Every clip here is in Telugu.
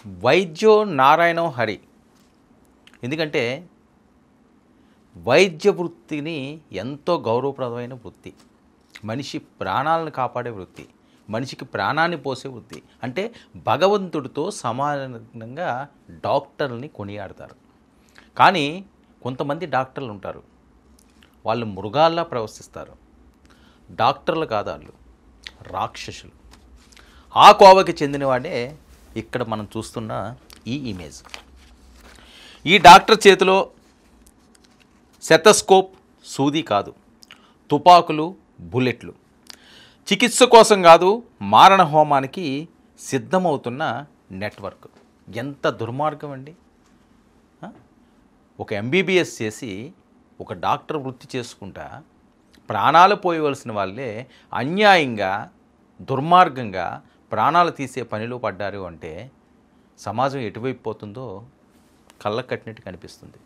వైద్యో నారాయణో హరి. ఎందుకంటే వైద్య వృత్తిని ఎంతో గౌరవప్రదమైన వృత్తి, మనిషి ప్రాణాలను కాపాడే వృత్తి, మనిషికి ప్రాణాన్ని పోసే వృత్తి. అంటే భగవంతుడితో సమానంగా డాక్టర్ని కొనియాడతారు. కానీ కొంతమంది డాక్టర్లు ఉంటారు, వాళ్ళు మృగాల్లా ప్రవర్తిస్తారు. డాక్టర్లు కాదు, వాళ్ళు రాక్షసులు. ఆ కోవకి చెందినవాడే ఇక్కడ మనం చూస్తున్న ఈ ఇమేజ్. ఈ డాక్టర్ చేతిలో సెతస్కోప్, సూది కాదు, తుపాకులు, బుల్లెట్లు. చికిత్స కోసం కాదు, మారణ హోమానికి సిద్ధమవుతున్న నెట్వర్క్. ఎంత దుర్మార్గం అండి! ఒక ఎంబీబీఎస్ చేసి ఒక డాక్టర్ వృత్తి చేసుకుంటా ప్రాణాలు పోయవలసిన వాళ్ళే అన్యాయంగా, దుర్మార్గంగా ప్రాణాలు తీసే పనిలో పడ్డారు అంటే సమాజం ఎటువైపు పోతుందో కళ్ళకు కట్టినట్టు కనిపిస్తుంది.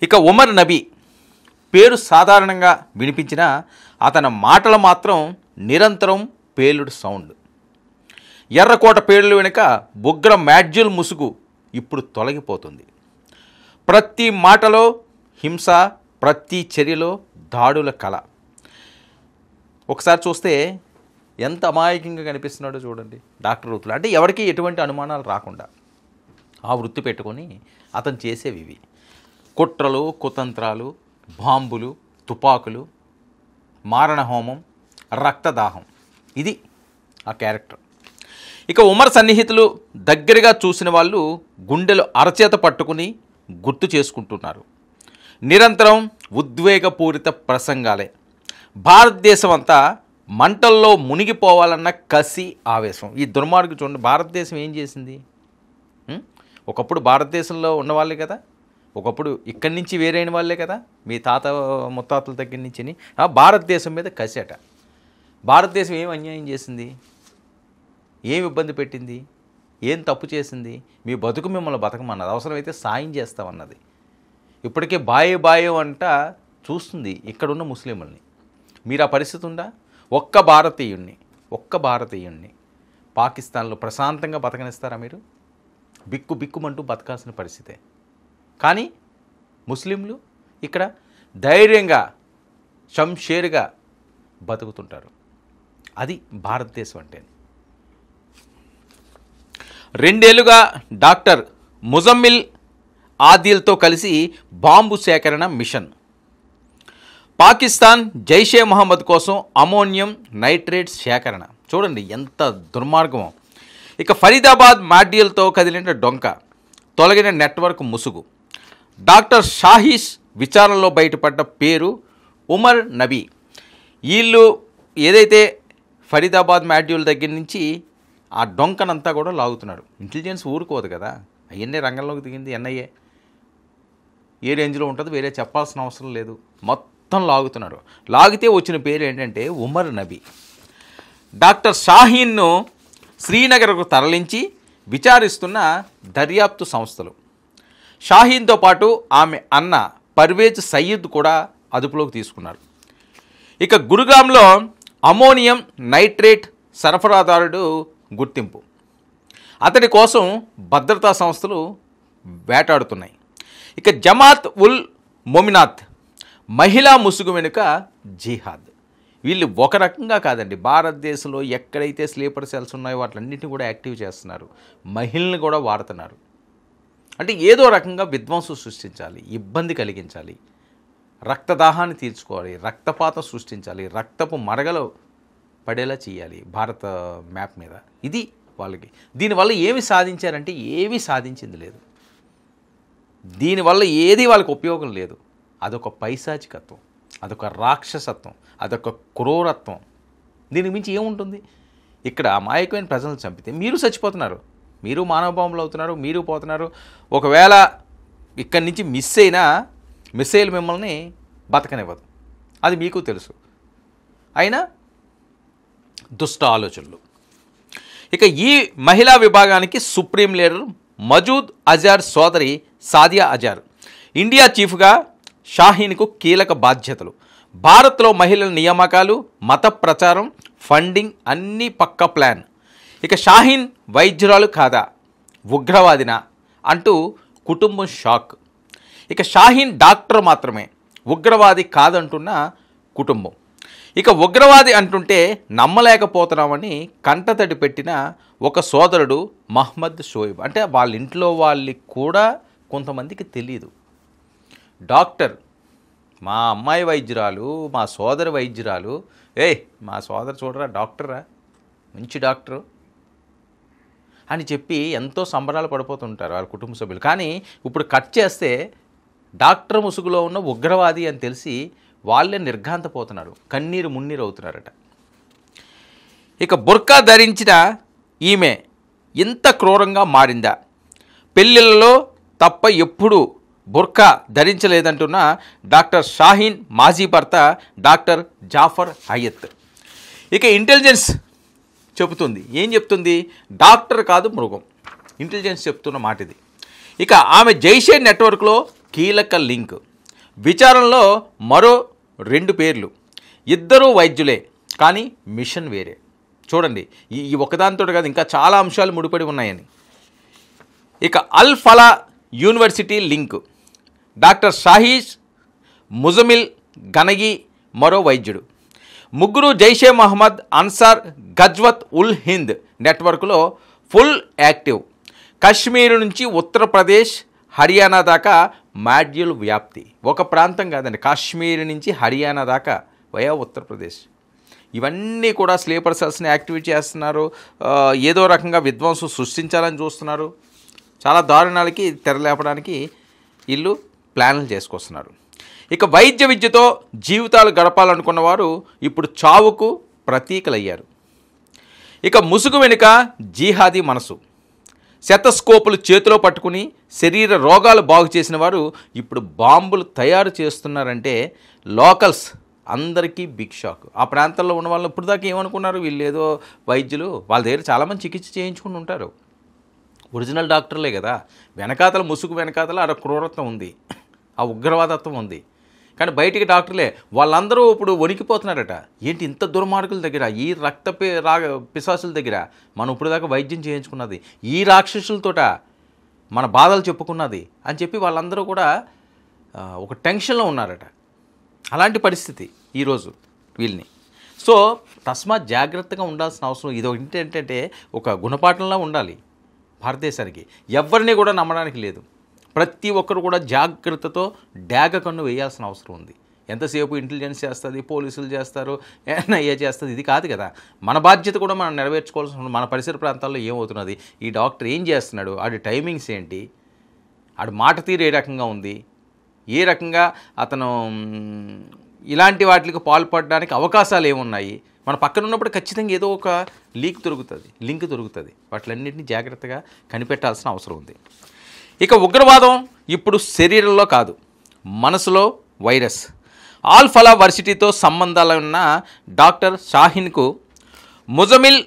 ఇక ఉమర్ నబీ పేరు సాధారణంగా వినిపించినా అతని మాటలు మాత్రం నిరంతరం పేలుడు సౌండ్. ఎర్రకోట పేలుడు వెనుక బుగ్ర మాడ్యూల్ ముసుగు ఇప్పుడు తొలగిపోతుంది. ప్రతి మాటలో హింస, ప్రతి చర్యలో దాడుల కళ. ఒకసారి చూస్తే ఎంత అమాయకంగా కనిపిస్తున్నాడో చూడండి డాక్టర్ వృత్తులు. అంటే ఎవరికి ఎటువంటి అనుమానాలు రాకుండా ఆ వృత్తి పెట్టుకొని అతను చేసేవి ఇవి: కుట్రలు, కుతంత్రాలు, బాంబులు, తుపాకులు, మారణ హోమం, రక్తదాహం. ఇది ఆ క్యారెక్టర్. ఇక ఉమర్ సన్నిహితులు, దగ్గరగా చూసిన వాళ్ళు గుండెలు అరచేత పట్టుకుని గుర్తు చేసుకుంటున్నారు. నిరంతరం ఉద్వేగపూరిత ప్రసంగాలే. భారతదేశం అంతా మంటల్లో మునిగిపోవాలన్న కసి, ఆవేశం. ఈ దుర్మార్గం చూడండి, భారతదేశం ఏం చేసింది? ఒకప్పుడు భారతదేశంలో ఉన్నవాళ్ళే కదా, ఒకప్పుడు ఇక్కడి నుంచి వేరైన వాళ్ళే కదా, మీ తాత ముత్తాతల దగ్గర నుంచి. భారతదేశం మీద కసి అట. భారతదేశం ఏం అన్యాయం చేసింది? ఏం ఇబ్బంది పెట్టింది? ఏం తప్పు చేసింది? మీ బతుకు మిమ్మల్ని బతకమన్నది, అవసరమైతే సాయం చేస్తామన్నది. ఇప్పటికే బాయో అంట చూస్తుంది ఇక్కడున్న ముస్లింలని. మీరు ఆ పరిస్థితి ఉందా? ఒక్క భారతీయుణ్ణి పాకిస్తాన్లో ప్రశాంతంగా బతకనిస్తారా మీరు? బిక్కుమంటూ బతకాల్సిన పరిస్థితే. కానీ ముస్లింలు ఇక్కడ ధైర్యంగా, షంషేరుగా బతుకుతుంటారు. అది భారతదేశం అంటే. 2 ఏళ్లుగా డాక్టర్ ముజమ్మిల్ ఆదిల్తో కలిసి బాంబు సేకరణ మిషన్. పాకిస్తాన్ జైషే మహమ్మద్ కోసం అమోనియం నైట్రేట్ సేకరణ. చూడండి ఎంత దుర్మార్గమో. ఇక ఫరీదాబాద్ మాడ్యూల్తో కదిలిన డొంక, తొలగిన నెట్వర్క్ ముసుగు. డాక్టర్ షాహీష్ విచారణలో బయటపడ్డ పేరు ఉమర్ నబీ. వీళ్ళు ఏదైతే ఫరీదాబాద్ మాడ్యూల్ దగ్గర నుంచి ఆ డొంకనంతా కూడా లాగుతున్నారు. ఇంటెలిజెన్స్ ఊరుకోదు కదా, అవన్నీ రంగంలోకి దిగింది ఎన్ఐఏ. ఏ రేంజ్లో ఉంటుందో వేరే చెప్పాల్సిన అవసరం లేదు, మొత్తం లాగుతున్నారు. లాగితే వచ్చిన పేరు ఏంటంటే ఉమర్ నబీ. డాక్టర్ షాహీన్ను శ్రీనగర్కు తరలించి విచారిస్తున్న దర్యాప్తు సంస్థలు. షాహీన్తో పాటు ఆమె అన్న పర్వేజ్ సయ్యద్ కూడా అదుపులోకి తీసుకున్నారు. ఇక గురుగాంలో అమోనియం నైట్రేట్ సరఫరాదారుడు గుర్తింపు. అతడి కోసం భద్రతా సంస్థలు వేటాడుతున్నాయి. ఇక జమాత్ ఉల్ మొమినాత్, మహిళా ముసుగు వెనుక జిహాద్. వీళ్ళు ఒక రకంగా కాదండి, భారతదేశంలో ఎక్కడైతే స్లీపర్ సెల్స్ ఉన్నాయో వాటిలన్నింటినీ కూడా యాక్టివ్ చేస్తున్నారు. మహిళల్ని కూడా వాడుతున్నారు. అంటే ఏదో రకంగా విధ్వంసం సృష్టించాలి, ఇబ్బంది కలిగించాలి, రక్తదాహాన్ని తీర్చుకోవాలి, రక్తపాతం సృష్టించాలి, రక్తపు మరగలు పడేలా చేయాలి భారత మ్యాప్ మీద. ఇది వాళ్ళకి. దీనివల్ల ఏమి సాధించారంటే ఏమీ సాధించింది లేదు. దీనివల్ల ఏది వాళ్ళకి ఉపయోగం లేదు. అదొక పైశాచికత్వం, అదొక రాక్షసత్వం, అదొక క్రూరత్వం. దీనికి మించి ఏముంటుంది? ఇక్కడ అమాయకమైన ప్రజలను చంపితే మీరు చచ్చిపోతున్నారు, మీరు మానవ బాంబులు అవుతున్నారు, మీరు పోతున్నారు. ఒకవేళ ఇక్కడి నుంచి మిస్ అయినా మిస్సైల్ మిమ్మల్ని బతకనివ్వదు, అది మీకు తెలుసు. అయినా దుష్ట ఆలోచనలు. ఇక ఈ మహిళా విభాగానికి సుప్రీం లీడర్ మజూద్ అజార్ సోదరి సాదియా అజార్, ఇండియా చీఫ్గా షాహీన్కు కీలక బాధ్యతలు. భారత్లో మహిళల నియామకాలు, మత ప్రచారం, ఫండింగ్ అన్నీ పక్క ప్లాన్. ఇక షాహీన్ వైద్యురాలు కాదా, ఉగ్రవాదినా అంటూ కుటుంబం షాక్. ఇక షాహీన్ డాక్టర్ మాత్రమే, ఉగ్రవాది కాదంటున్న కుటుంబం. ఇక ఉగ్రవాది అంటుంటే నమ్మలేకపోతున్నామని కంటతడి పెట్టిన ఒక సోదరుడు మహ్మద్ షోయిబ్. అంటే వాళ్ళ ఇంట్లో వాళ్ళకి కూడా కొంతమందికి తెలియదు. డాక్టర్, మా అమ్మాయి వైద్యురాలు, మా సోదరి వైద్యురాలు, మా సోదరు చూడరా డాక్టరా, మంచి డాక్టరు అని చెప్పి ఎంతో సంబరాలు పడిపోతుంటారు వాళ్ళ కుటుంబ సభ్యులు. కానీ ఇప్పుడు కట్ చేస్తే డాక్టర్ ముసుగులో ఉన్న ఉగ్రవాది అని తెలిసి వాళ్ళే నిర్ఘాంతపోతున్నారు, కన్నీరు మున్నీరు అవుతున్నారట. ఇక బుర్కా ధరించిన ఈమె ఇంత క్రూరంగా మారిందా? పెళ్ళిళ్ళలో తప్ప ఎప్పుడు బుర్కా ధరించలేదంటున్న డాక్టర్ షాహీన్ మాజీ భర్త డాక్టర్ జాఫర్ హయత్. ఇక ఇంటెలిజెన్స్ చెబుతుంది, ఏం చెప్తుంది? డాక్టర్ కాదు మృగం. ఇంటెలిజెన్స్ చెప్తున్న మాట ఇది. ఇక ఆమె జైషే నెట్వర్క్లో కీలక లింక్. విచారణలో మరో 2 పేర్లు, ఇద్దరూ వైద్యులే కానీ మిషన్ వేరే. చూడండి, ఈ ఒకదానితో కాదు ఇంకా చాలా అంశాలు ముడిపడి ఉన్నాయని. ఇక అల్ ఫలా యూనివర్సిటీ లింక్, డాక్టర్ షాహీష్ ముజమిల్ గనగి మరో వైద్యుడు. ముగ్గురు జైషే మహమ్మద్ అన్సార్ గజ్వత్ ఉల్ హింద్ నెట్వర్క్లో ఫుల్ యాక్టివ్. కశ్మీర్ నుంచి ఉత్తరప్రదేశ్ హర్యానా దాకా మాడ్యూల్ వ్యాప్తి. ఒక ప్రాంతం కాదండి, కాశ్మీర్ నుంచి హర్యానా దాకా వయా ఉత్తరప్రదేశ్. ఇవన్నీ కూడా స్లీపర్ సెల్స్ని యాక్టివేట్ చేస్తున్నారు, ఏదో రకంగా విధ్వంసం సృష్టించాలని చూస్తున్నారు. చాలా దారుణాలకి తెరలేపడానికి వీళ్ళు ప్లాన్లు చేసుకొస్తున్నారు. ఇక వైద్య విద్యతో జీవితాలు గడపాలనుకున్న వారు ఇప్పుడు చావుకు ప్రతీకలయ్యారు. ఇక ముసుగు వెనుక జిహాదీ మనసు. శతస్కోపులు చేతిలో పట్టుకుని శరీర రోగాలు బాగు చేసిన వారు ఇప్పుడు బాంబులు తయారు చేస్తున్నారంటే లోకల్స్ అందరికీ బిగ్ షాక్. ఆ ప్రాంతాల్లో ఉన్న వాళ్ళు ఇప్పుడు దాకా ఏమనుకున్నారు, వీళ్ళు ఏదో వైద్యులు, వాళ్ళ దగ్గర చాలామంది చికిత్స చేయించుకుని ఉంటారు, ఒరిజినల్ డాక్టర్లే కదా. వెనకాతల ముసుగు వెనకాతల ఆ క్రూరత్వం ఉంది, ఆ ఉగ్రవాదత్వం ఉంది. కానీ బయటికి డాక్టర్లే, వాళ్ళందరూ ఇప్పుడు వణికిపోతున్నారట. ఏంటి ఇంత దుర్మార్గుల దగ్గర, ఈ పిశాసుల దగ్గర మనం ఇప్పుడు దాకా వైద్యం చేయించుకున్నది, ఈ రాక్షసులతోట మన బాధలు చెప్పుకున్నది అని చెప్పి వాళ్ళందరూ కూడా ఒక టెన్షన్లో ఉన్నారట. అలాంటి పరిస్థితి ఈరోజు వీళ్ళని. సో తస్మాత్ జాగ్రత్తగా ఉండాల్సిన అవసరం ఇది. ఏంటంటే ఒక గుణపాఠంలా ఉండాలి భారతదేశానికి. ఎవరిని కూడా నమ్మడానికి లేదు. ప్రతి ఒక్కరు కూడా జాగ్రత్తతో డాగ కన్ను వేయాల్సిన అవసరం ఉంది. ఎంతసేపు ఇంటెలిజెన్స్ చేస్తుంది, పోలీసులు చేస్తారు, ఎన్ఐఏ చేస్తుంది, ఇది కాదు కదా. మన బాధ్యత కూడా మనం నెరవేర్చుకోవాల్సిన. మన పరిసర ప్రాంతాల్లో ఏమవుతున్నది, ఈ డాక్టర్ ఏం చేస్తున్నాడు, ఆడి టైమింగ్స్ ఏంటి, ఆడి మాట తీరు ఏ రకంగా ఉంది, ఏ రకంగా అతను ఇలాంటి వాటికి పాల్పడడానికి అవకాశాలు ఏమున్నాయి, మన పక్కన ఉన్నప్పుడు ఖచ్చితంగా ఏదో ఒక లింక్ దొరుకుతుంది. వాటిలన్నింటినీ జాగ్రత్తగా కనిపెట్టాల్సిన అవసరం ఉంది. ఇక ఉగ్రవాదం ఇప్పుడు శరీరంలో కాదు, మనసులో వైరస్. ఆల్ ఫలా వర్సిటీతో సంబంధాలు ఉన్న డాక్టర్ షాహీన్కు ముజమిల్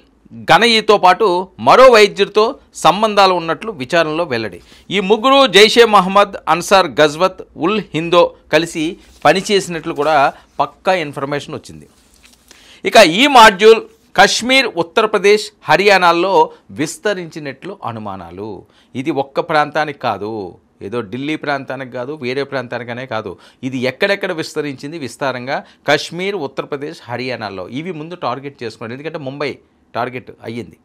గనయితో పాటు మరో వైద్యుడితో సంబంధాలు ఉన్నట్లు విచారణలో వెల్లడి. ఈ ముగ్గురు జైషే మహమ్మద్ అన్సార్ గజ్వత్ ఉల్ హిందో కలిసి పనిచేసినట్లు కూడా పక్కా ఇన్ఫర్మేషన్ వచ్చింది. ఇక ఈ మాడ్యూల్ కశ్మీర్, ఉత్తరప్రదేశ్, హర్యానాల్లో విస్తరించినట్లు అనుమానాలు. ఇది ఒక్క ప్రాంతానికి కాదు, ఏదో ఢిల్లీ ప్రాంతానికి కాదు, వేరే ప్రాంతానికనే కాదు, ఇది ఎక్కడెక్కడ విస్తరించింది విస్తారంగా కశ్మీర్, ఉత్తరప్రదేశ్, హర్యానాల్లో. ఇవి ముందు టార్గెట్ చేసుకున్నారు. ఎందుకంటే ముంబై టార్గెట్ అయ్యింది,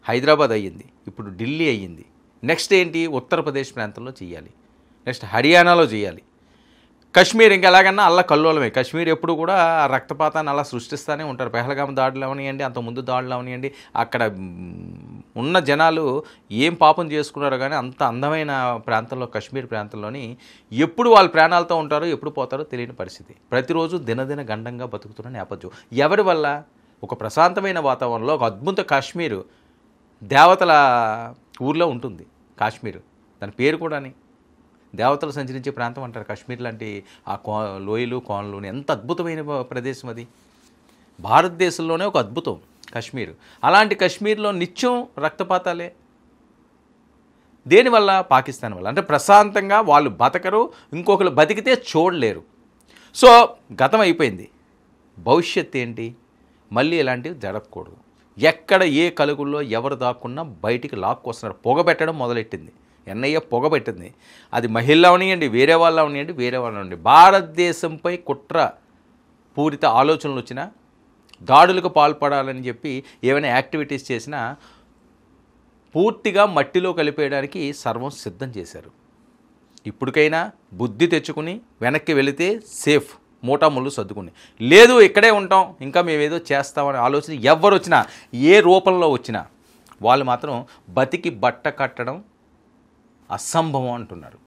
హైదరాబాద్ అయ్యింది, ఇప్పుడు ఢిల్లీ అయ్యింది. నెక్స్ట్ ఏంటి, ఉత్తరప్రదేశ్ ప్రాంతంలో చేయాలి, నెక్స్ట్ హర్యానాలో చేయాలి. కశ్మీర్ ఇంకా ఎలాగన్నా అల్ల కల్లోలమే. కశ్మీర్ ఎప్పుడు కూడా ఆ రక్తపాతాన్ని అలా సృష్టిస్తూనే ఉంటారు. పెహల్గాం దాడులు అవనివ్వండి, అంతకుముందు దాడులు అవనివ్వండి, అక్కడ ఉన్న జనాలు ఏం పాపం చేసుకున్నారో కానీ అంత అందమైన ప్రాంతంలో, కశ్మీర్ ప్రాంతంలోని ఎప్పుడు వాళ్ళ ప్రాణాలతో ఉంటారో ఎప్పుడు పోతారో తెలియని పరిస్థితి. ప్రతిరోజు దినదిన గండంగా బతుకుతున్న నేపథ్యం. ఎవరి వల్ల? ఒక ప్రశాంతమైన వాతావరణంలో ఒక అద్భుత కాశ్మీరు, దేవతల ఊర్లో ఉంటుంది కాశ్మీర్. దాని పేరు కూడాని దేవతలు సంచరించే ప్రాంతం అంటారు. కాశ్మీర్ లాంటి ఆ లోయలు, కోనలోని ఎంత అద్భుతమైన ప్రదేశం అది. భారతదేశంలోనే ఒక అద్భుతం కాశ్మీర్. అలాంటి కాశ్మీర్లో నిత్యం రక్తపాతాలే. దేనివల్ల? పాకిస్తాన్ వల్ల. అంటే ప్రశాంతంగా వాళ్ళు బతకరు, ఇంకొకరు బతికితే చూడలేరు. సో గతం అయిపోయింది. భవిష్యత్ ఏంటి? మళ్ళీ ఇలాంటివి జరగకూడదు. ఎక్కడ ఏ కలుగుల్లో ఎవరు దాక్కున్నా బయటికి లాక్కొస్తున్నారు. పొగ పెట్టడం మొదలెట్టింది. ఎన్ఐఏ పొగ పెట్టింది. అది మహిళలు అవనియండి, వేరే వాళ్ళు అవనియండి, వేరే వాళ్ళు అవనియండి. భారతదేశంపై కుట్ర పూరిత ఆలోచనలు వచ్చినా, దాడులకు పాల్పడాలని చెప్పి ఏమైనా యాక్టివిటీస్ చేసినా పూర్తిగా మట్టిలో కలిపేయడానికి సర్వం సిద్ధం చేశారు. ఇప్పటికైనా బుద్ధి తెచ్చుకుని వెనక్కి వెళితే సేఫ్, మూటాముళ్ళు సర్దుకుని. లేదు ఇక్కడే ఉంటాం, ఇంకా మేమేదో చేస్తామనే ఆలోచన ఎవరు వచ్చినా, ఏ రూపంలో వచ్చినా వాళ్ళు మాత్రం బతికి బట్ట కట్టడం అసంభవం అంటున్నారు.